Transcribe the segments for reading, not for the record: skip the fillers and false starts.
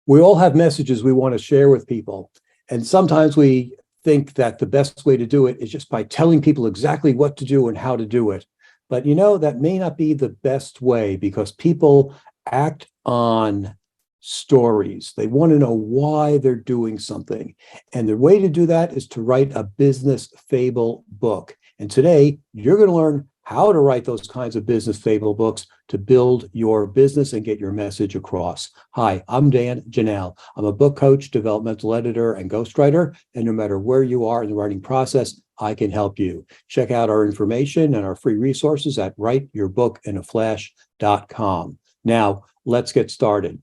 We all have messages we want to share with people. And sometimes we think that the best way to do it is just by telling people exactly what to do and how to do it. But that may not be the best way, because people act on stories. They want to know why they're doing something. And the way to do that is to write a business fable book. And today, you're going to learn how to write those kinds of business fable books to build your business and get your message across. Hi, I'm Dan Janal. I'm a book coach, developmental editor, and ghostwriter. And no matter where you are in the writing process, I can help you. Check out our information and our free resources at writeyourbookinaflash.com. Now, let's get started.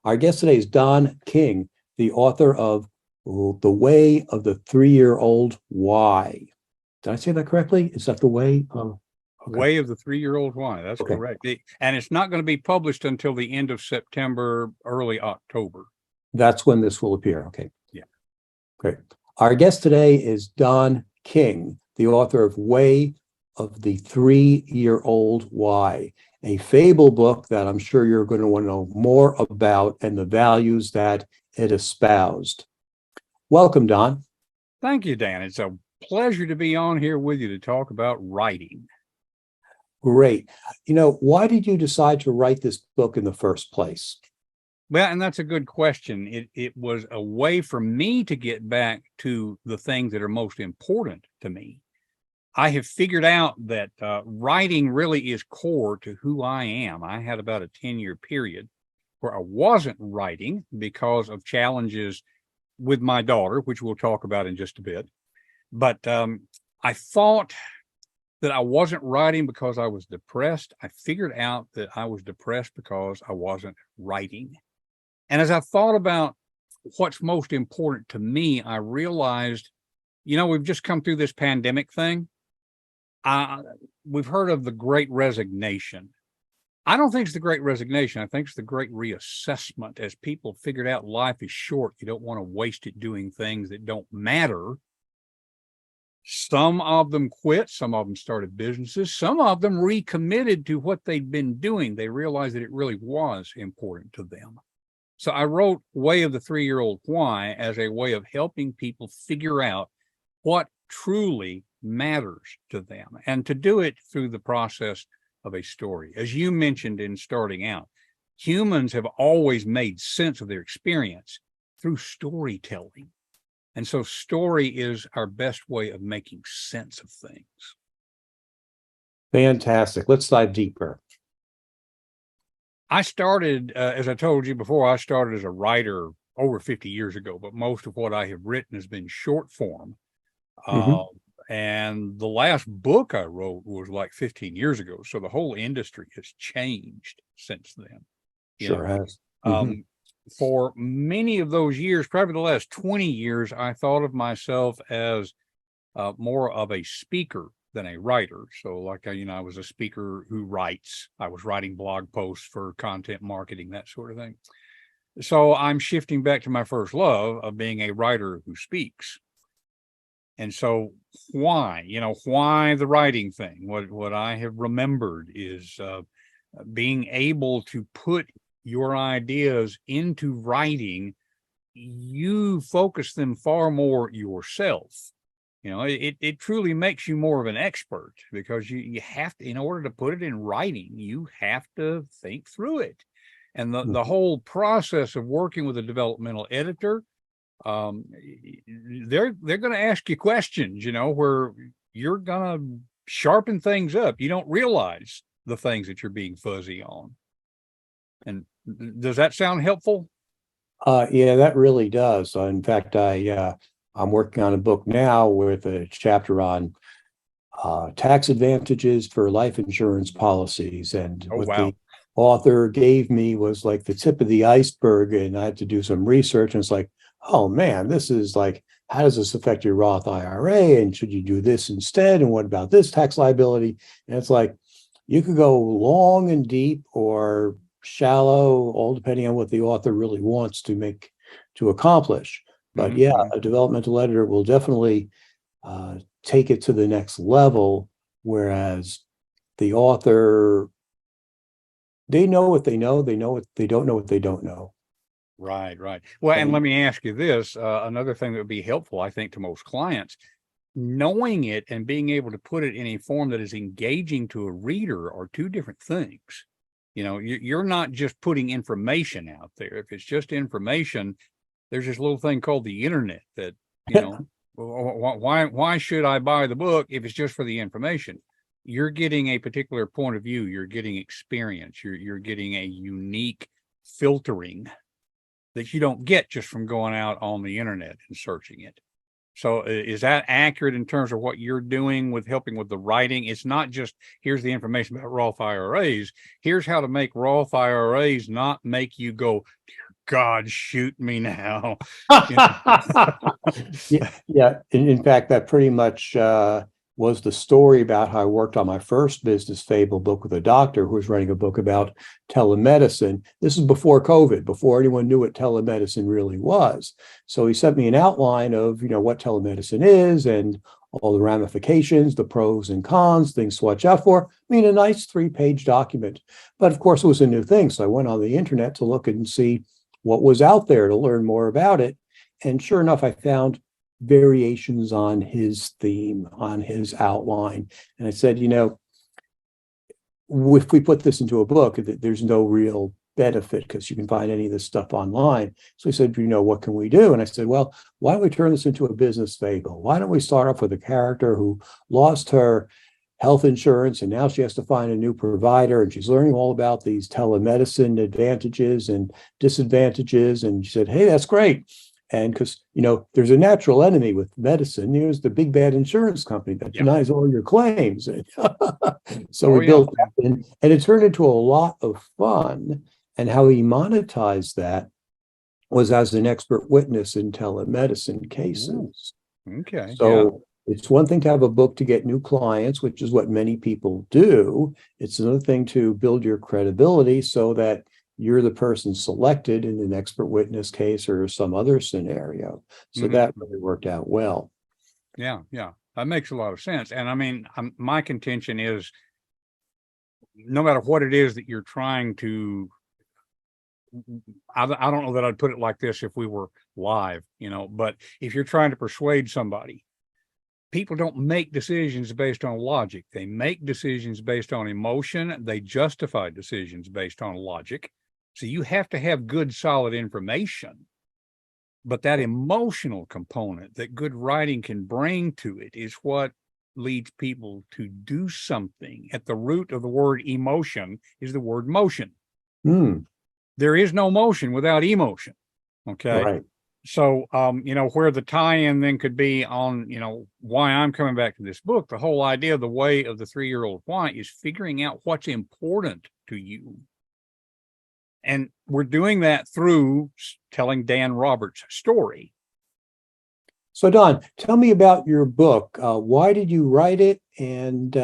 Our guest today is Donn King, the author of The Way of the 3-Year-Old Why. Did I say that correctly? Is that The Way of... Okay. Way of the 3-Year-Old Why. That's okay. Correct. And it's not going to be published until the end of September, early October. That's when this will appear. Okay. Yeah. Great. Our guest today is Donn King, the author of Way of the 3-Year-Old Why, a fable book that I'm sure you're going to want to know more about and the values that it espoused. Welcome, Donn. Thank you, Dan. It's a pleasure to be on here with you to talk about writing. Great. Why did you decide to write this book in the first place? Well, and that's a good question. It was a way for me to get back to the things that are most important to me. I have figured out that writing really is core to who I am. I had about a 10-year period where I wasn't writing because of challenges with my daughter, which we'll talk about in just a bit. But I thought that I wasn't writing because I was depressed. I figured out that I was depressed because I wasn't writing. And as I thought about what's most important to me, I realized, we've just come through this pandemic thing. We've heard of the Great Resignation. I don't think it's the Great Resignation. I think it's the Great Reassessment. As people figured out life is short, you don't want to waste it doing things that don't matter. Some of them quit, some of them started businesses, some of them recommitted to what they'd been doing. They realized that it really was important to them. So I wrote Way of the 3-Year-Old Why as a way of helping people figure out what truly matters to them, and to do it through the process of a story. As you mentioned in starting out, humans have always made sense of their experience through storytelling. And so story is our best way of making sense of things. Fantastic. Let's dive deeper. I started, as I told you before, I started as a writer over 50 years ago, but most of what I have written has been short form. And the last book I wrote was like 15 years ago. So the whole industry has changed since then. Sure has. For many of those years, probably the last 20 years, I thought of myself as more of a speaker than a writer. So like, I was a speaker who writes. I was writing blog posts for content marketing, that sort of thing. So I'm shifting back to my first love of being a writer who speaks. And so why the writing thing? What I have remembered is being able to put your ideas into writing. You focus them far more yourself. It truly makes you more of an expert, because you have to, in order to put it in writing, you have to think through it. And the whole process of working with a developmental editor, they're going to ask you questions, where you're going to sharpen things up. You don't realize the things that you're being fuzzy on. And does that sound helpful? Yeah, that really does. In fact, I'm working on a book now with a chapter on tax advantages for life insurance policies. And the author gave me was like the tip of the iceberg, and I had to do some research, and it's like, oh man, this is like, how does this affect your Roth IRA? And should you do this instead? And what about this tax liability? And it's like, you could go long and deep or shallow, all depending on what the author really wants to accomplish. But yeah, a developmental editor will definitely take it to the next level, whereas the author, they know what they know, they know what they don't know what they don't know. Right, right. Well, and And let me ask you this, another thing that would be helpful, I think, to most clients, knowing it and being able to put it in a form that is engaging to a reader are two different things. You know, you're not just putting information out there. If it's just information, there's this little thing called the internet that, you know, why should I buy the book if it's just for the information? You're getting a particular point of view. You're getting experience. You're getting a unique filtering that you don't get just from going out on the internet and searching it. So is that accurate in terms of what you're doing with helping with the writing? It's not just here's the information about Roth IRAs. Here's how to make Roth IRAs not make you go, dear God, shoot me now. You know? yeah. In fact, that pretty much was the story about how I worked on my first business fable book with a doctor who was writing a book about telemedicine. This is before COVID, before anyone knew what telemedicine really was. So he sent me an outline of, what telemedicine is and all the ramifications, the pros and cons, things to watch out for. I mean, a nice 3-page document. But of course, it was a new thing. So I went on the internet to look and see what was out there to learn more about it. And sure enough, I found variations on his theme, on his outline. And I said, if we put this into a book, there's no real benefit because you can find any of this stuff online. So he said, what can we do? And I said, well, why don't we turn this into a business fable? Why don't we start off with a character who lost her health insurance and now she has to find a new provider and she's learning all about these telemedicine advantages and disadvantages. And she said, hey, that's great. And because, there's a natural enemy with medicine. There's the big bad insurance company that denies all your claims. So we built that in, and it turned into a lot of fun. And how he monetized that was as an expert witness in telemedicine cases. Okay. So it's one thing to have a book to get new clients, which is what many people do. It's another thing to build your credibility so that you're the person selected in an expert witness case or some other scenario. So that really worked out well. Yeah. That makes a lot of sense. And I mean, my contention is no matter what it is that you're trying to, I don't know that I'd put it like this if we were live, but if you're trying to persuade somebody, people don't make decisions based on logic. They make decisions based on emotion. They justify decisions based on logic. So you have to have good, solid information. But that emotional component that good writing can bring to it is what leads people to do something. At the root of the word emotion is the word motion. There is no motion without emotion. Okay. Right. So, where the tie-in then could be on, why I'm coming back to this book, the whole idea of the way of the 3-year-old why is figuring out what's important to you. And we're doing that through telling Dan Roberts' story. So Donn, tell me about your book. Why did you write it, and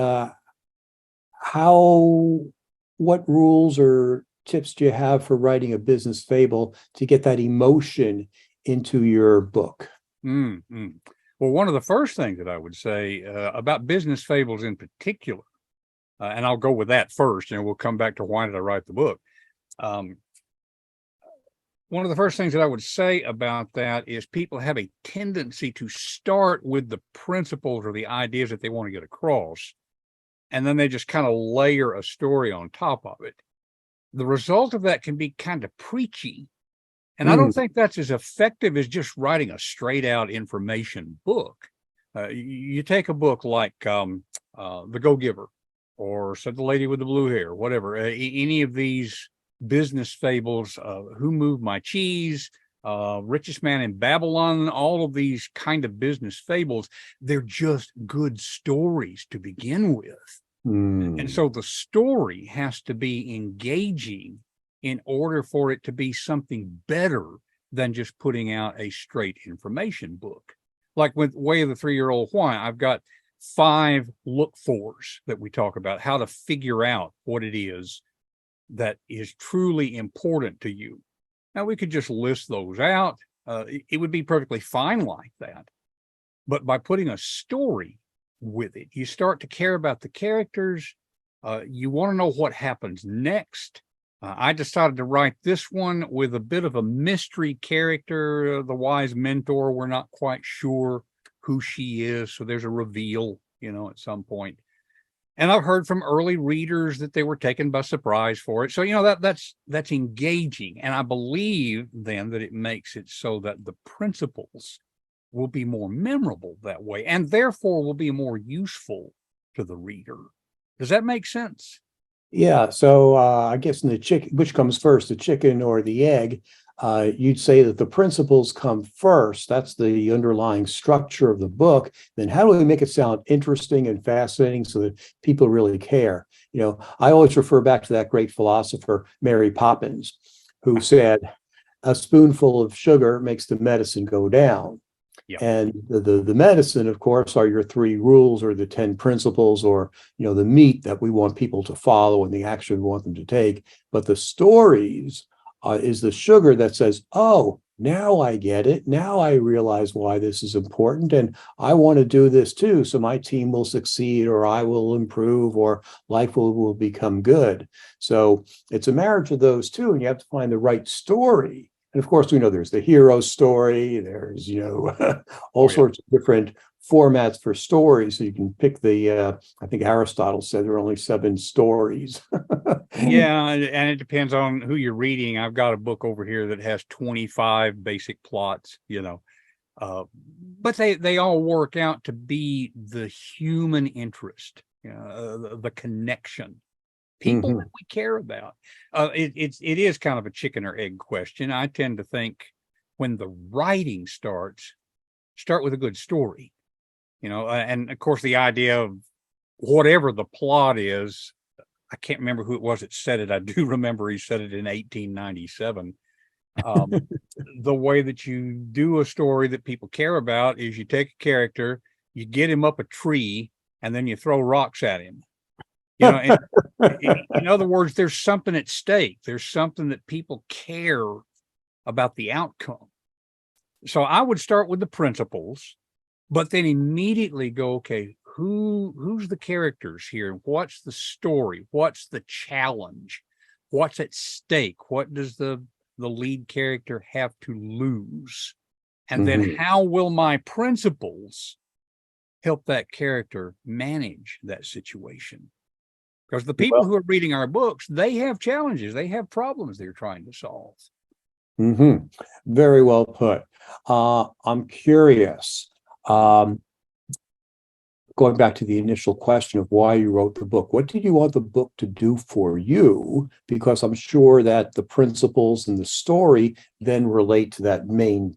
what rules or tips do you have for writing a business fable to get that emotion into your book? Well, one of the first things that I would say about business fables in particular, and I'll go with that first, and we'll come back to why did I write the book. One of the first things that I would say about that is people have a tendency to start with the principles or the ideas that they want to get across, and then they just kind of layer a story on top of it. The result of that can be kind of preachy. And I don't think that's as effective as just writing a straight out information book. You take a book like The Go-Giver or Said the Lady with the Blue Hair, whatever, any of these business fables, Who Moved My Cheese, Richest Man in Babylon, all of these kind of business fables, they're just good stories to begin with. And so the story has to be engaging in order for it to be something better than just putting out a straight information book. Like with Way of the 3-Year-Old Why, I've got 5 look-fors that we talk about, how to figure out what it is that is truly important to you. Now, we could just list those out. It would be perfectly fine like that. But by putting a story with it, you start to care about the characters. You want to know what happens next. I decided to write this one with a bit of a mystery character. The wise mentor, we're not quite sure who she is, so there's a reveal, at some point. And I've heard from early readers that they were taken by surprise for it. So, that's engaging. And I believe then that it makes it so that the principles will be more memorable that way, and therefore will be more useful to the reader. Does that make sense? Yeah, so I guess in the chicken, which comes first, the chicken or the egg? You'd say that the principles come first. That's the underlying structure of the book. Then how do we make it sound interesting and fascinating so that people really care? I always refer back to that great philosopher, Mary Poppins, who said, a spoonful of sugar makes the medicine go down. Yeah. And the medicine, of course, are your 3 rules or the 10 principles, or the meat that we want people to follow and the action we want them to take. But the stories is the sugar that says, oh, now I get it. Now I realize why this is important, and I want to do this too, so my team will succeed, or I will improve, or life will become good. So it's a marriage of those two, and you have to find the right story. And of course, we know there's the hero story, there's, all sorts of different formats for stories. So you can pick I think Aristotle said there are only 7 stories. Yeah, and it depends on who you're reading. I've got a book over here that has 25 basic plots, but they all work out to be the human interest, the connection. People that we care about. It is kind of a chicken or egg question. I tend to think when the writing start with a good story, and of course the idea of whatever the plot is. I can't remember who it was that said it. I do remember he said it in 1897. The way that you do a story that people care about is you take a character, you get him up a tree, and then you throw rocks at him. In other words, there's something at stake. There's something that people care about the outcome. So I would start with the principles, but then immediately go, okay, who's the characters here? What's the story? What's the challenge? What's at stake? What does the lead character have to lose? And then how will my principles help that character manage that situation? Because the people who are reading our books, they have challenges, they have problems they're trying to solve. Very well put. I'm curious. Going back to the initial question of why you wrote the book, what did you want the book to do for you? Because I'm sure that the principles and the story then relate to that main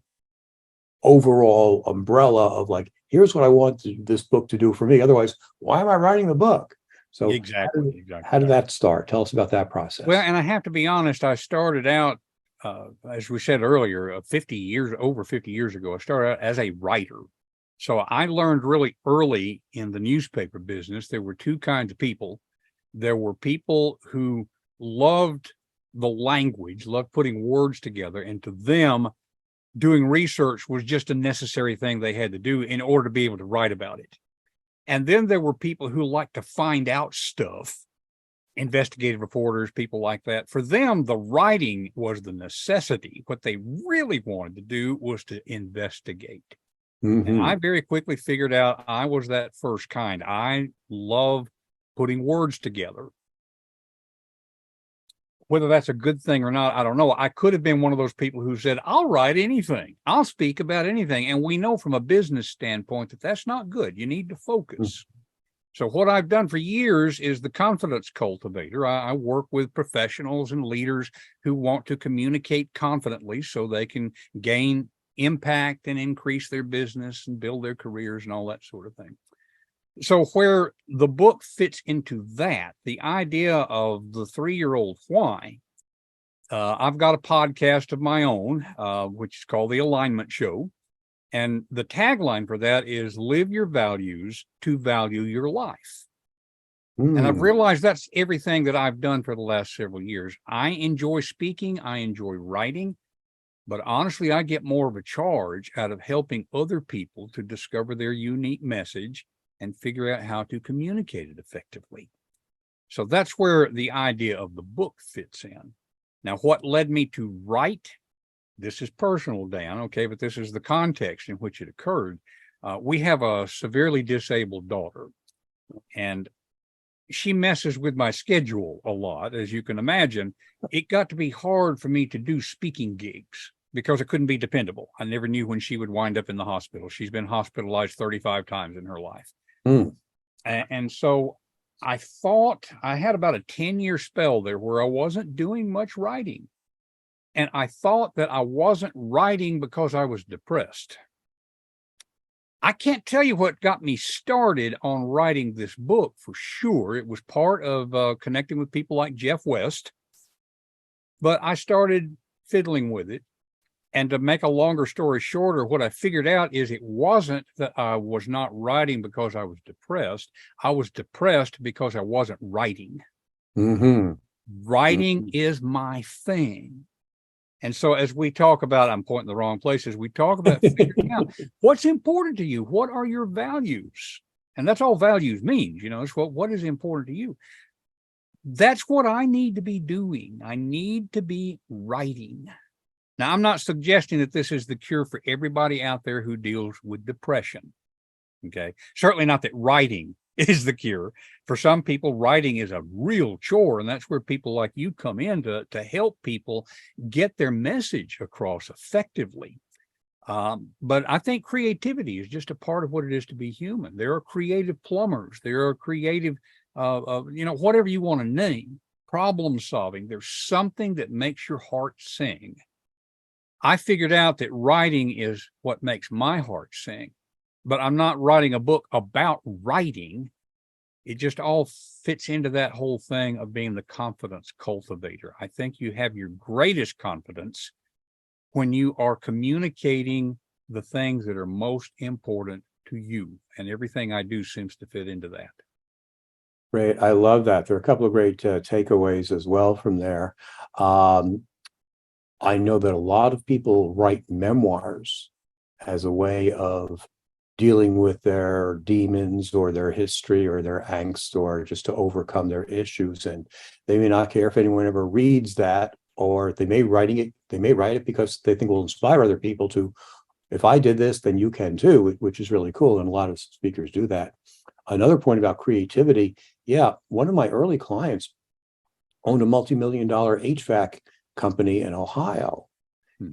overall umbrella of like, here's what I want this book to do for me. Otherwise, why am I writing the book? So exactly. How did that start? Tell us about that process. Well, and I have to be honest, I started out, as we said earlier, over 50 years ago, I started out as a writer. So I learned really early in the newspaper business, there were 2 kinds of people. There were people who loved the language, loved putting words together, and to them, doing research was just a necessary thing they had to do in order to be able to write about it. And then there were people who liked to find out stuff, investigative reporters, people like that. For them, the writing was the necessity. What they really wanted to do was to investigate. And I very quickly figured out I was that first kind. I love putting words together. Whether that's a good thing or not, I don't know. I could have been one of those people who said, I'll write anything. I'll speak about anything. And we know from a business standpoint that that's not good. You need to focus. So what I've done for years is the confidence cultivator. I work with professionals and leaders who want to communicate confidently so they can gain impact and increase their business and build their careers and all that sort of thing. So where the book fits into that, the idea of the 3-year-old why, I've got a podcast of my own, which is called The Alignment Show. And the tagline for that is live your values to value your life. And I've realized that's everything that I've done for the last several years. I enjoy speaking. I enjoy writing. But honestly, I get more of a charge out of helping other people to discover their unique message and figure out how to communicate it effectively. So that's where the idea of the book fits in. Now, what led me to write? This is personal, Dan, okay, but this is the context in which it occurred. We have a severely disabled daughter, and she messes with my schedule a lot, as you can imagine. It got to be hard for me to do speaking gigs because I couldn't be dependable. I never knew when she would wind up in the hospital. She's been hospitalized 35 times in her life. Mm. And so I thought I had about a 10-year spell there where I wasn't doing much writing. And I thought that I wasn't writing because I was depressed. I can't tell you what got me started on writing this book for sure. It was part of connecting with people like Jeff West, but I started fiddling with it. And to make a longer story shorter, what I figured out is it wasn't that I was not writing because I was depressed. I was depressed because I wasn't writing. Mm-hmm. Writing is my thing. And so as we talk about, I'm pointing the wrong places, we talk about figuring out what's important to you. What are your values? And that's all values means, it's what is important to you. That's what I need to be doing. I need to be writing. Now, I'm not suggesting that this is the cure for everybody out there who deals with depression. Okay. Certainly not that writing is the cure. For some people, writing is a real chore. And that's where people like you come in to help people get their message across effectively. But I think creativity is just a part of what it is to be human. There are creative plumbers. There are creative, whatever you want to name, problem solving. There's something that makes your heart sing. I figured out that writing is what makes my heart sing, but I'm not writing a book about writing. It just all fits into that whole thing of being the confidence cultivator. I think you have your greatest confidence when you are communicating the things that are most important to you. And everything I do seems to fit into that. Great. I love that. There are a couple of great takeaways as well from there. I know that a lot of people write memoirs as a way of dealing with their demons or their history or their angst or just to overcome their issues. And they may not care if anyone ever reads that, or they may write it because they think it will inspire other people to, if I did this, then you can too, which is really cool. And a lot of speakers do that. Another point about creativity. Yeah. One of my early clients owned a multi-million-dollar HVAC company in Ohio,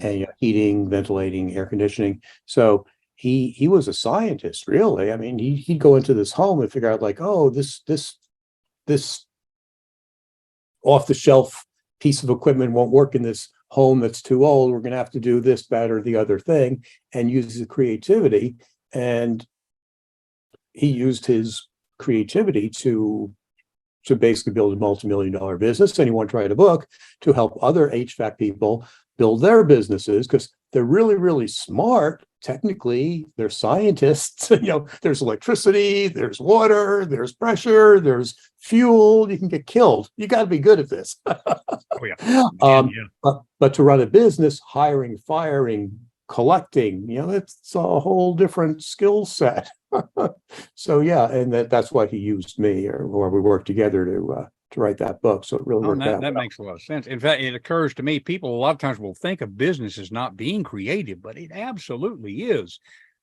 and heating, ventilating, air conditioning. So he was a scientist, really. I mean, he'd go into this home and figure out like, oh, this off the shelf piece of equipment won't work in this home that's too old. We're going to have to do this, that, or the other thing, and uses creativity. And he used his creativity to basically build a multi-million-dollar business. And he wanted to write a book to help other HVAC people build their businesses because they're really, really smart. Technically, they're scientists. There's electricity, there's water, there's pressure, there's fuel. You can get killed. You got to be good at this. Oh, yeah. But to run a business, hiring, firing, collecting, it's a whole different skill set. So yeah, and that's why he used me, or we worked together to write that book. So it really worked out. That makes a lot of sense. In fact, it occurs to me, people a lot of times will think of business as not being creative, but it absolutely is.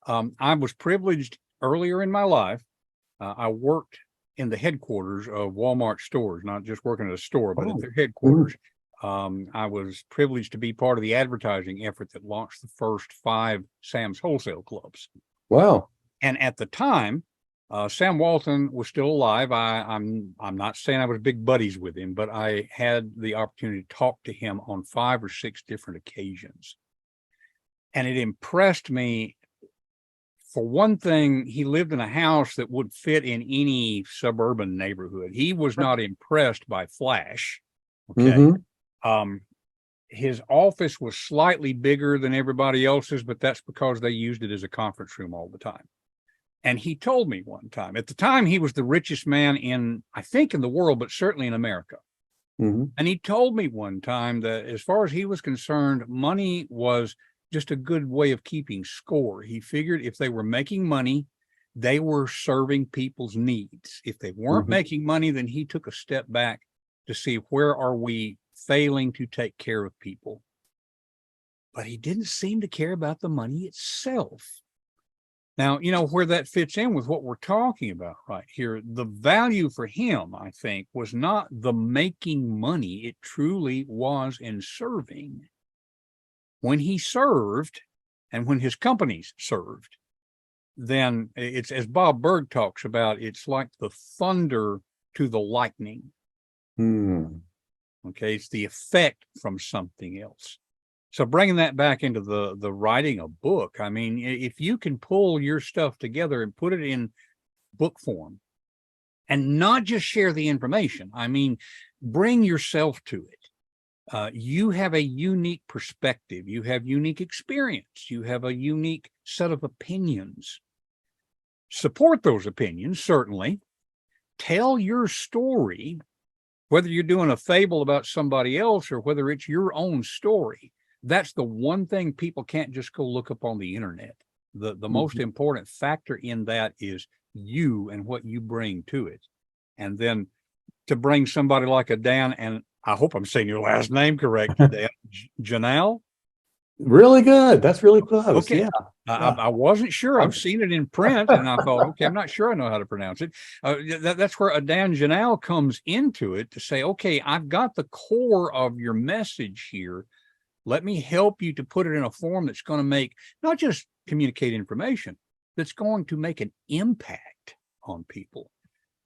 I was privileged earlier in my life. I worked in the headquarters of Walmart stores, not just working at a store, but at their headquarters. I was privileged to be part of the advertising effort that launched the first 5 Sam's wholesale clubs. Wow. And at the time, Sam Walton was still alive. I'm not saying I was big buddies with him, but I had the opportunity to talk to him on 5 or 6 different occasions. And it impressed me. For one thing, he lived in a house that would fit in any suburban neighborhood. He was not impressed by flash. Okay. His office was slightly bigger than everybody else's, but that's because they used it as a conference room all the time. And he told me one time, at the time, he was the richest man I think in the world, but certainly in America. And he told me one time that as far as he was concerned, money was just a good way of keeping score. He figured if they were making money, they were serving people's needs. If they weren't making money, then he took a step back to see where are we failing to take care of people. But he didn't seem to care about the money itself. Now, you know, where that fits in with what we're talking about right here, the value for him, I think, was not the making money. It truly was in serving. When he served and when his companies served, then it's, as Bob Berg talks about, it's like the thunder to the lightning. Okay, it's the effect from something else. So bringing that back into the writing a book, I mean, if you can pull your stuff together and put it in book form and not just share the information, I mean, bring yourself to it. You have a unique perspective. You have unique experience. You have a unique set of opinions. Support those opinions, certainly. Tell your story, whether you're doing a fable about somebody else or whether it's your own story. That's the one thing people can't just go look up on the internet. The most important factor in that is you and what you bring to it. And then to bring somebody like a Dan, and I hope I'm saying your last name correct, Dan Janal. Really good. That's really close. Okay. Yeah. I wasn't sure. I've seen it in print and I thought, okay, I'm not sure I know how to pronounce it. That's where a Dan Janal comes into it to say, okay, I've got the core of your message here. Let me help you to put it in a form that's going to make, not just communicate information, that's going to make an impact on people.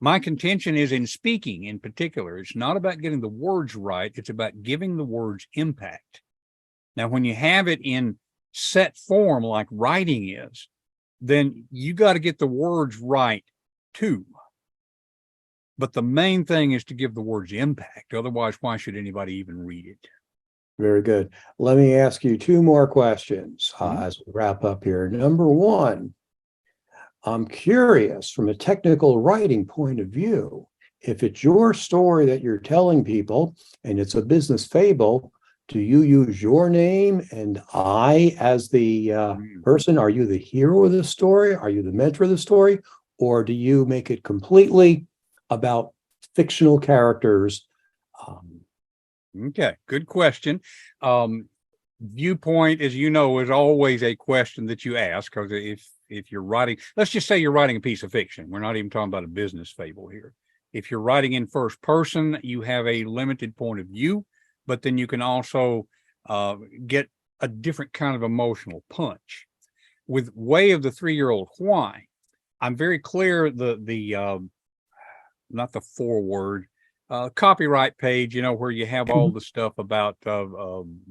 My contention is in speaking in particular, it's not about getting the words right. It's about giving the words impact. Now, when you have it in set form like writing is, then you got to get the words right too. But the main thing is to give the words impact. Otherwise, why should anybody even read it? Very good. Let me ask you two more questions as we wrap up here. Number one, I'm curious from a technical writing point of view, if it's your story that you're telling people and it's a business fable, do you use your name and I as the person? Are you the hero of the story? Are you the mentor of the story? Or do you make it completely about fictional characters? Okay, good question. Viewpoint, as you know, is always a question that you ask, because if you're writing, let's just say you're writing a piece of fiction. We're not even talking about a business fable here. If you're writing in first person, you have a limited point of view, but then you can also get a different kind of emotional punch. With Way of the 3-Year-Old Why, I'm very clear not the foreword, copyright page, you know, where you have all the stuff about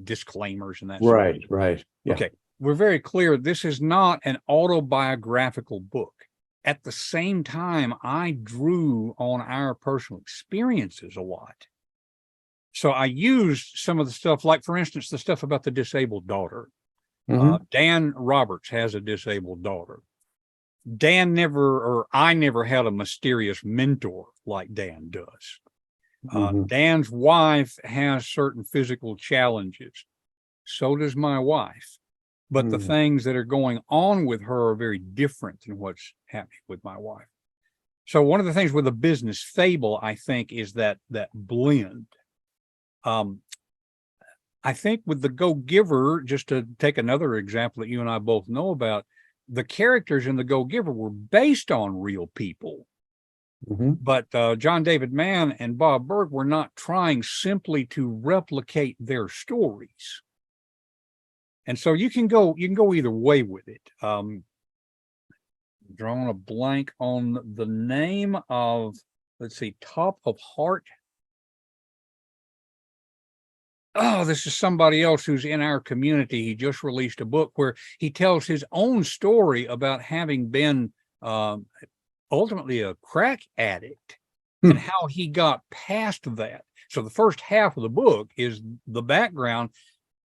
disclaimers and that sort of thing. Right. Yeah. Okay. We're very clear. This is not an autobiographical book. At the same time, I drew on our personal experiences a lot. So I used some of the stuff, like, for instance, the stuff about the disabled daughter. Dan Roberts has a disabled daughter. I never had a mysterious mentor like Dan does. Dan's wife has certain physical challenges. So does my wife. But the things that are going on with her are very different than what's happening with my wife. So one of the things with a business fable, I think, is that blend. I think with the Go-Giver, just to take another example that you and I both know about, the characters in the Go-Giver were based on real people. But John David Mann and Bob Berg were not trying simply to replicate their stories. And so you can go either way with it. Drawing a blank on the name of, let's see, Top of Heart. Oh, this is somebody else who's in our community. He just released a book where he tells his own story about having been ultimately a crack addict and how he got past that. So the first half of the book is the background,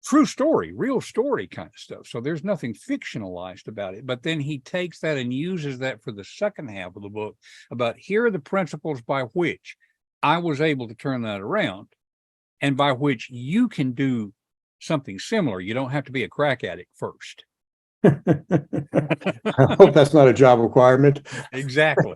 true story, real story kind of stuff. So there's nothing fictionalized about it. But then he takes that and uses that for the second half of the book about, here are the principles by which I was able to turn that around, and by which you can do something similar. You don't have to be a crack addict first. I hope that's not a job requirement. Exactly.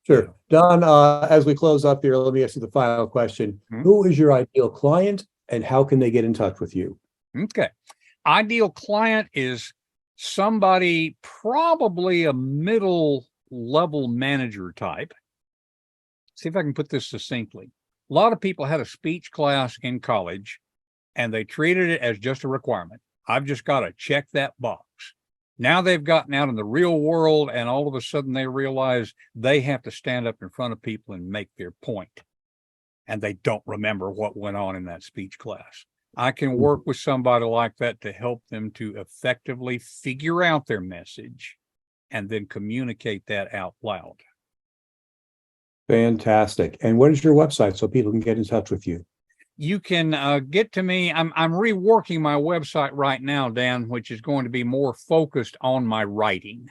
Sure. Don, as we close up here, let me ask you the final question. Mhm. Who is your ideal client and how can they get in touch with you? Okay. Ideal client is somebody, probably a middle level manager type. See if I can put this succinctly. A lot of people had a speech class in college and they treated it as just a requirement. I've just got to check that box. Now they've gotten out in the real world and all of a sudden they realize they have to stand up in front of people and make their point. And they don't remember what went on in that speech class. I can work with somebody like that to help them to effectively figure out their message and then communicate that out loud. Fantastic. And what is your website so people can get in touch with you? You can get to me. I'm reworking my website right now, Dan, which is going to be more focused on my writing.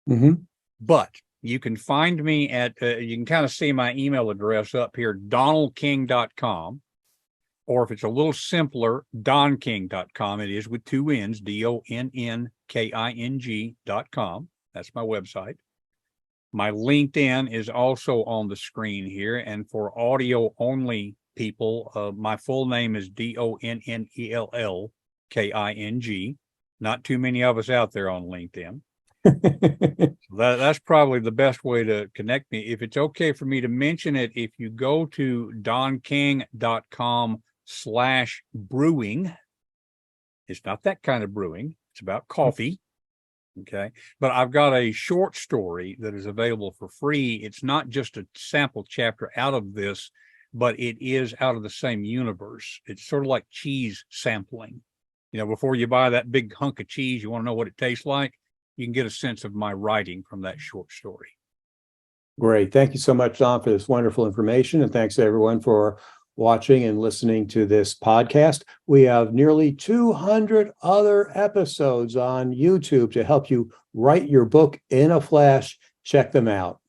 Mm-hmm. But you can find me at, you can kind of see my email address up here, donnking.com. Or if it's a little simpler, DonnKing.com. It is with two N's, DONNKING.com. That's my website. My LinkedIn is also on the screen here. And for audio only people, my full name is DONNELLKING. Not too many of us out there on LinkedIn. That's probably the best way to connect me. If it's okay for me to mention it, if you go to DonnKing.com/brewing, it's not that kind of brewing, it's about coffee. Okay. But I've got a short story that is available for free. It's not just a sample chapter out of this, but it is out of the same universe. It's sort of like cheese sampling. You know, before you buy that big hunk of cheese, you want to know what it tastes like. You can get a sense of my writing from that short story. Great. Thank you so much, Don, for this wonderful information. And thanks to everyone for watching and listening to this podcast. We have nearly 200 other episodes on YouTube to help you write your book in a flash. Check them out.